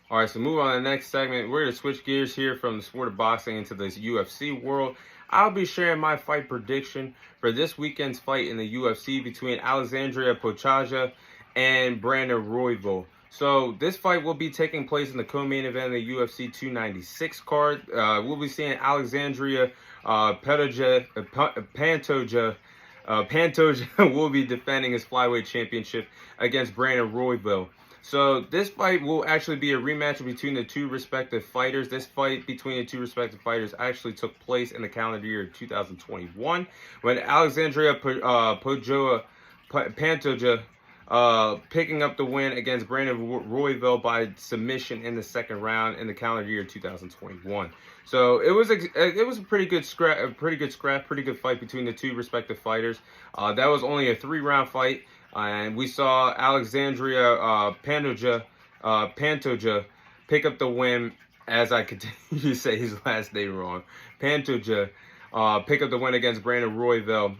All right, so move on to the next segment. We're going to switch gears here from the sport of boxing into this UFC world. I'll be sharing my fight prediction for this weekend's fight in the UFC between Alexandre Pantoja and Brandon Royval. So this fight will be taking place in the co-main event of the UFC 296 card. We'll be seeing Alexandria Pantoja will be defending his flyweight championship against Brandon Royval. So this fight will actually be a rematch between the two respective fighters. This fight between the two respective fighters actually took place in the calendar year 2021 when Alexandria Pantoja picking up the win against Brandon Royval by submission in the second round in the calendar year 2021. So it was a pretty good fight between the two respective fighters. That was only a 3-round fight. And we saw Alexandria Pantoja pick up the win, as I continue to say his last name wrong. Pantoja pick up the win against Brandon Royval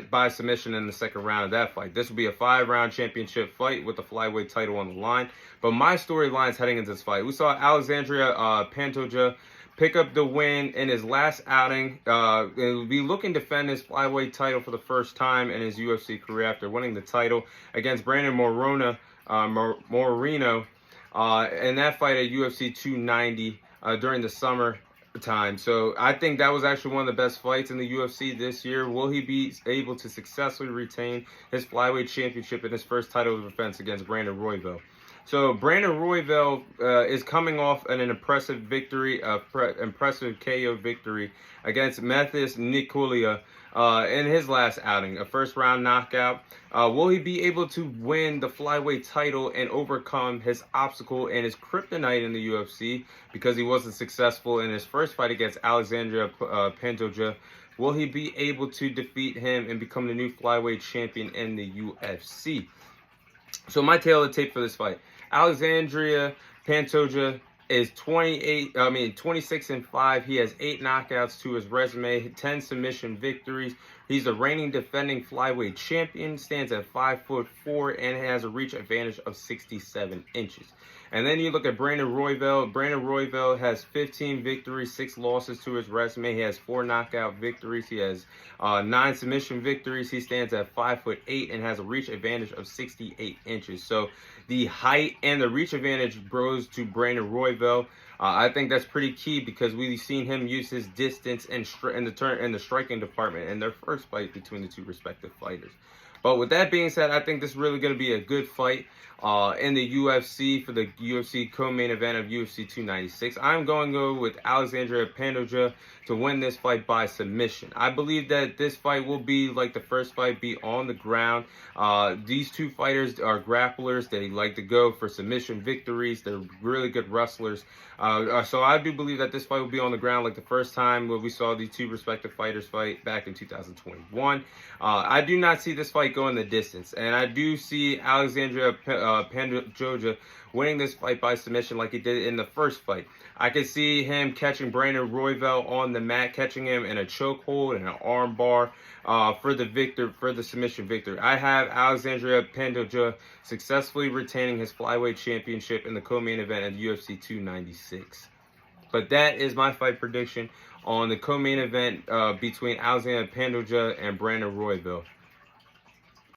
by submission in the second round of that fight. This will be a 5-round championship fight with the flyweight title on the line. But my storylines heading into this fight, we saw Alexandria Pantoja pick up the win in his last outing. He'll be looking to defend his flyweight title for the first time in his UFC career after winning the title against Brandon Moreno in that fight at UFC 290 during the summer time. So I think that was actually one of the best fights in the UFC this year. Will he be able to successfully retain his flyweight championship in his first title defense against Brandon Royval? So Brandon Royval is coming off an impressive victory, impressive KO victory against Matheus Nicolia in his last outing, a first-round knockout. Will he be able to win the flyweight title and overcome his obstacle and his kryptonite in the UFC because he wasn't successful in his first fight against Alexandria Pantoja? Will he be able to defeat him and become the new flyweight champion in the UFC? So my tail of the tape for this fight. Alexandria Pantoja is 26-5. He has 8 knockouts to his resume, 10 submission victories. He's a reigning defending flyweight champion, stands at 5'4", and has a reach advantage of 67 inches. And then you look at Brandon Royval. Brandon Royval has 15 victories, 6 losses to his resume. He has 4 knockout victories. He has 9 submission victories. He stands at 5'8" and has a reach advantage of 68 inches. So the height and the reach advantage goes to Brandon Royval. I think that's pretty key because we've seen him use his distance in the striking department in their first fight between the two respective fighters. But with that being said, I think this is really going to be a good fight in the UFC for the UFC co-main event of UFC 296. I'm going to go with Alexandria Pantoja to win this fight by submission. I believe that this fight will be like the first fight, be on the ground. These two fighters are grapplers. They like to go for submission victories. They're really good wrestlers. So I do believe that this fight will be on the ground like the first time where we saw these two respective fighters fight back in 2021. I do not see this fight going the distance, and I do see Alexandria Pantoja winning this fight by submission like he did in the first fight. I could see him catching Brandon Royval on the mat, catching him in a chokehold and an arm bar for the submission victory. I have Alexandria Pantoja successfully retaining his flyweight championship in the co-main event at UFC 296. But that is my fight prediction on the co-main event between Alexandria Pantoja and Brandon Royval.